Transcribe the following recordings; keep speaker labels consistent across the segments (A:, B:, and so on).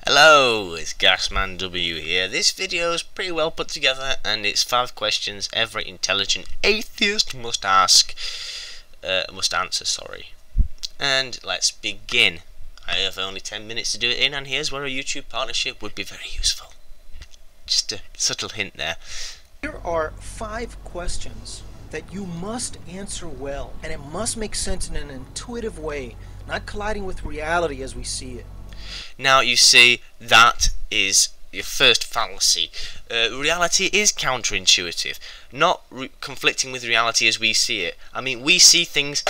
A: Hello, it's Gasman W here. This video is pretty well put together and it's 5 questions every intelligent atheist must answer, sorry. And let's begin. I have only 10 minutes to do it in, and here's where a YouTube partnership would be very useful. Just a subtle hint there.
B: Here are 5 questions that you must answer well, and it must make sense in an intuitive way, not colliding with reality as we see it.
A: Now you see, that is your first fallacy. Reality is counterintuitive, not conflicting with reality as we see it. I mean, we see things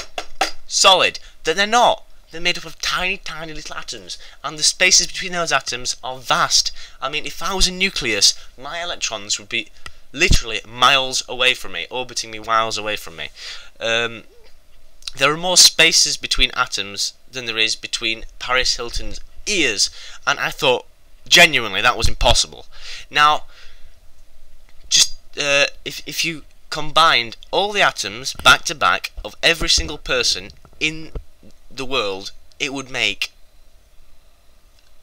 A: solid, that they're not. They're made up of tiny, tiny little atoms, and the spaces between those atoms are vast. I mean, if I was a nucleus, my electrons would be literally miles away from me, orbiting me miles away from me. There are more spaces between atoms than there is between Paris Hilton's ears, and I thought genuinely that was impossible. Now, just if you combined all the atoms back to back of every single person in the world, it would make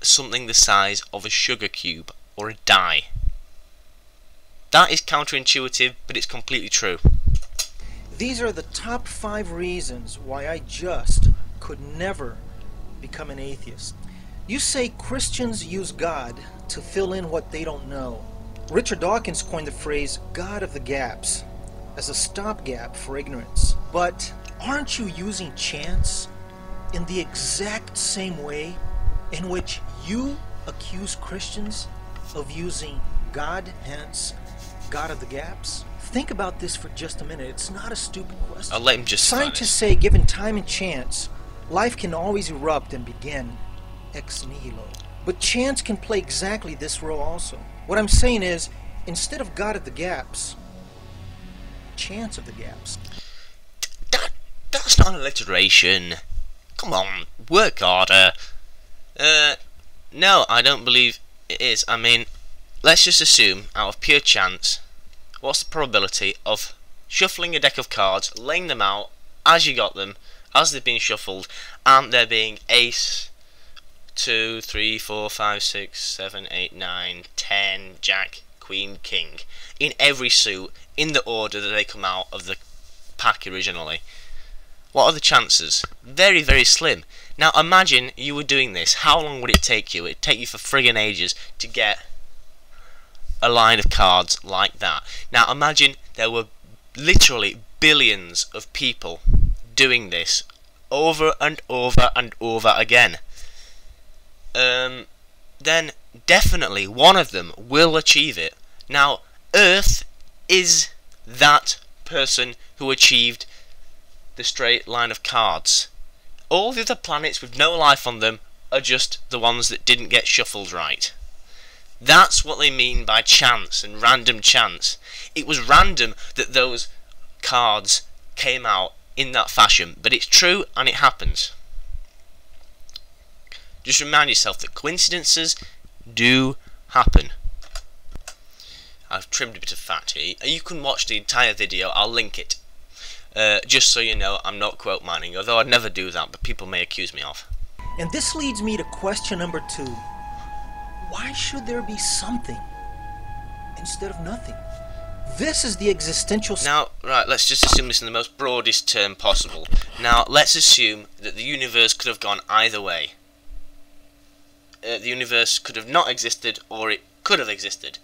A: something the size of a sugar cube or a die. That is counterintuitive, but it's completely true.
B: These are the top 5 reasons why I just could never become an atheist. You say Christians use God to fill in what they don't know. Richard Dawkins coined the phrase God of the gaps as a stopgap for ignorance. But aren't you using chance in the exact same way in which you accuse Christians of using God, hence God of the gaps? Think about this for just a minute. It's not a stupid question.
A: I'll let him just
B: Scientists say, given time and chance, life can always erupt and begin ex nihilo. But chance can play exactly this role also. What I'm saying is, instead of God of the gaps, chance of the gaps.
A: That's not alliteration. Come on, work harder. No, I don't believe it is. I mean, let's just assume, out of pure chance, what's the probability of shuffling a deck of cards, laying them out as you got them, as they've been shuffled, and there being ace, 2, 3, 4, 5, 6, 7, 8, 9, 10, jack, queen, king, in every suit, in the order that they come out of the pack originally? What are the chances? Very, very slim. Now imagine you were doing this. How long would it take you? It'd take you for friggin' ages to get a line of cards like that. Now imagine there were literally billions of people doing this over and over and over again. Then definitely one of them will achieve it. Now, Earth is that person who achieved the straight line of cards. All the other planets with no life on them are just the ones that didn't get shuffled right. That's what they mean by chance and random chance. It was random that those cards came out in that fashion, but it's true and it happens. Just remind yourself that coincidences do happen. I've trimmed a bit of fat here. You can watch the entire video, I'll link it. Just so you know, I'm not quote mining, although I'd never do that, but people may accuse me of.
B: And this leads me to question number 2. Why should there be something instead of nothing? This is the existential...
A: Now, right, let's just assume this in the most broadest term possible. Now, let's assume that the universe could have gone either way. The universe could have not existed, or it could have existed.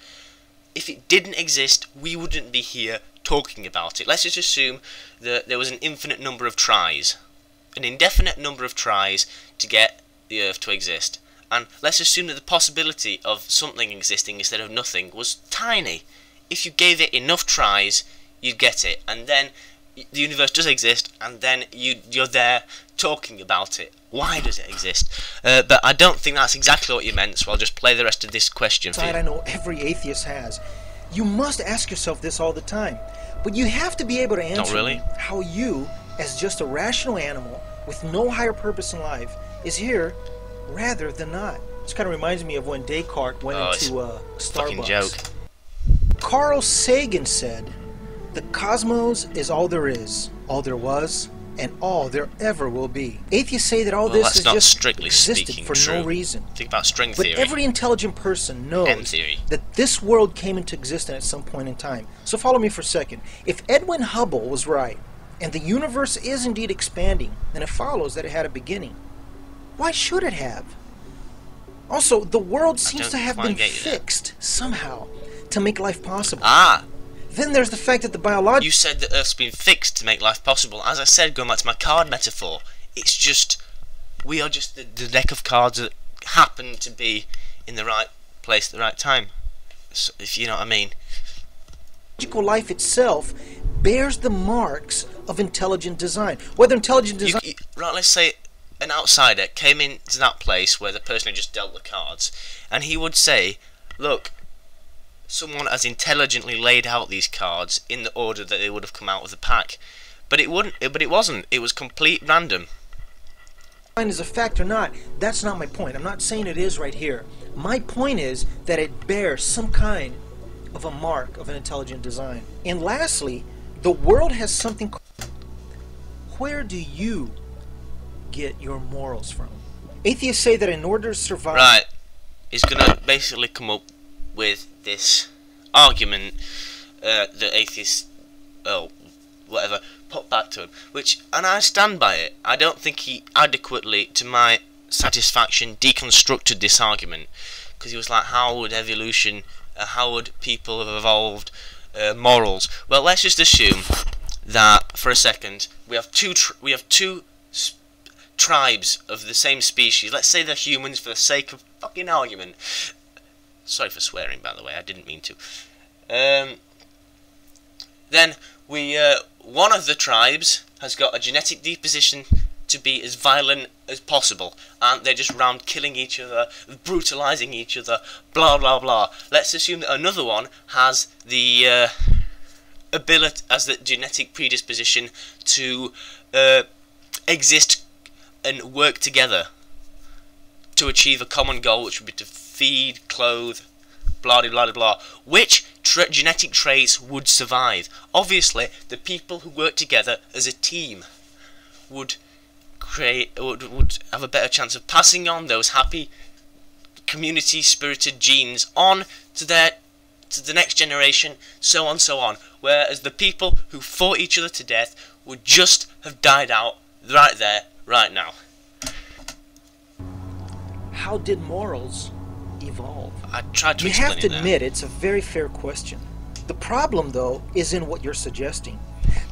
A: If it didn't exist, we wouldn't be here talking about it. Let's just assume that there was an infinite number of tries, an indefinite number of tries to get the Earth to exist. And let's assume that the possibility of something existing instead of nothing was tiny. If you gave it enough tries, you'd get it, and then the universe does exist, and then you're there talking about it. Why does it exist? But I don't think that's exactly what you meant, so I'll just play the rest of this question for you.
B: I know every atheist has. You must ask yourself this all the time, but you have to be able to answer
A: Not really.
B: How you, as just a rational animal with no higher purpose in life, is here rather than not. This kind of reminds me of when Descartes went into Starbucks.
A: Fucking joke.
B: Carl Sagan said, "The cosmos is all there is, all there was, and all there ever will be. Atheists say that all
A: Well,
B: this
A: that's
B: has
A: not
B: just
A: strictly
B: existed
A: speaking
B: for
A: true.
B: no reason.
A: Think about string
B: But
A: theory.
B: every intelligent person
A: M
B: knows
A: theory.
B: that this world came into existence at some point in time. So follow me for a second. If Edwin Hubble was right, and the universe is indeed expanding, then it follows that it had a beginning. Why should it have? Also, the world seems to have been fixed somehow to make life possible.
A: Ah!
B: Then there's the fact that the biological...
A: You said that Earth's been fixed to make life possible. As I said, going back to my card metaphor, it's just... we are just the deck of cards that happen to be in the right place at the right time. So, if you know what I mean.
B: Life itself bears the marks of intelligent design. Whether intelligent design...
A: Right, let's say an outsider came into that place where the person had just dealt the cards, and he would say, look, someone has intelligently laid out these cards in the order that they would have come out of the pack. But it wasn't. It was complete random.
B: Is a fact or not, that's not my point. I'm not saying it is right here. My point is that it bears some kind of a mark of an intelligent design. And lastly, the world has something... Where do you get your morals from? Atheists say that in order to survive...
A: Right. He's going to basically come up with this argument that atheists, whatever, put back to him, and I stand by it. I don't think he adequately, to my satisfaction, deconstructed this argument, because he was like, how would evolution, how would people have evolved morals? Well, let's just assume that for a second we have two tribes of the same species. Let's say they're humans for the sake of fucking argument. Sorry for swearing, by the way, I didn't mean to. Then one of the tribes has got a genetic disposition to be as violent as possible, and they're just round killing each other, brutalizing each other, blah blah blah. Let's assume that another one has the ability, as the genetic predisposition to exist and work together to achieve a common goal, which would be to feed, clothe, blah blah blah blah. Which genetic traits would survive? Obviously, the people who work together as a team would have a better chance of passing on those happy, community-spirited genes on to the next generation, so on, so on. Whereas the people who fought each other to death would just have died out right there, right now.
B: How did morals evolve?
A: I tried to
B: You
A: explain
B: have to
A: it there.
B: admit it's a very fair question. The problem, though, is in what you're suggesting.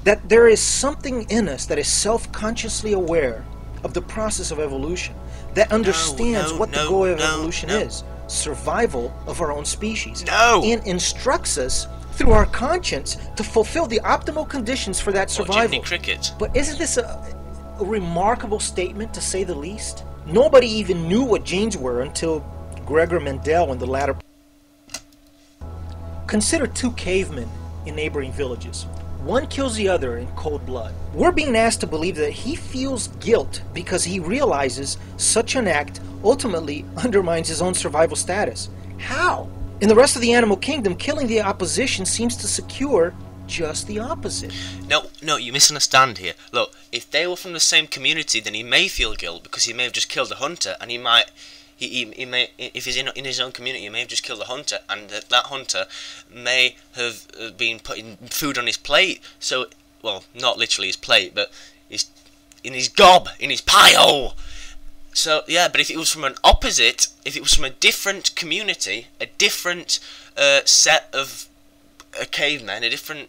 B: That there is something in us that is self-consciously aware of the process of evolution, that understands what the goal of evolution is, survival of our own species, and instructs us through our conscience to fulfill the optimal conditions for that survival.
A: Cricket.
B: But isn't this a remarkable statement, to say the least? Nobody even knew what genes were until Gregor Mendel and the latter. Consider two cavemen in neighboring villages. One kills the other in cold blood. We're being asked to believe that he feels guilt because he realizes such an act ultimately undermines his own survival status. How? In the rest of the animal kingdom, killing the opposition seems to secure just the opposite.
A: No, you misunderstand here. Look, if they were from the same community, then he may feel guilt because he may have just killed a hunter, and he may, if he's in his own community, he may have just killed a hunter, and that hunter may have been putting food on his plate. So, well, not literally his plate, but in his gob, in his pie hole. So, yeah, but if it was from an opposite, if it was from a different community, a different set of cavemen, a different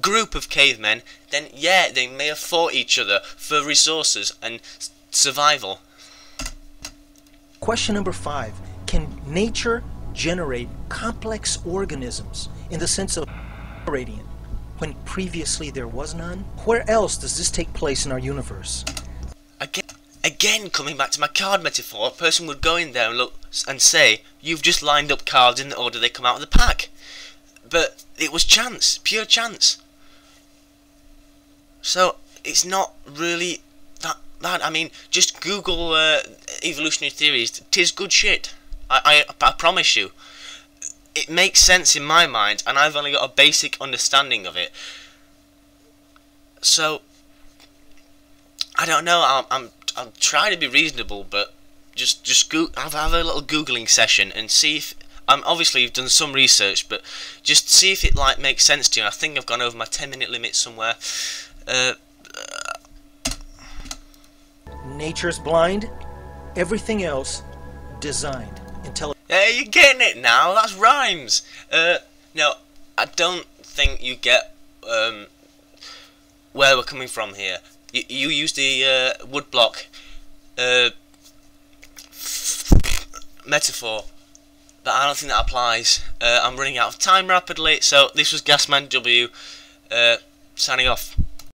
A: group of cavemen, then yeah, they may have fought each other for resources and survival.
B: Question number 5. Can nature generate complex organisms in the sense of generating when previously there was none? Where else does this take place in our universe?
A: Again, coming back to my card metaphor, a person would go in there and look and say, you've just lined up cards in the order they come out of the pack. But it was chance, pure chance. So, it's not really that bad. I mean, just Google evolutionary theories. 'Tis good shit. I promise you. It makes sense in my mind, and I've only got a basic understanding of it. So, I don't know. I'm trying to be reasonable, but just have a little googling session and see if. Obviously you've done some research, but just see if it like makes sense to you. I think I've gone over my 10-minute limit somewhere.
B: Nature's blind, everything else designed.
A: Hey, you're getting it now. That's rhymes. No, I don't think you get where we're coming from here. You use the woodblock metaphor, but I don't think that applies. I'm running out of time rapidly, so this was Gasman W, signing off.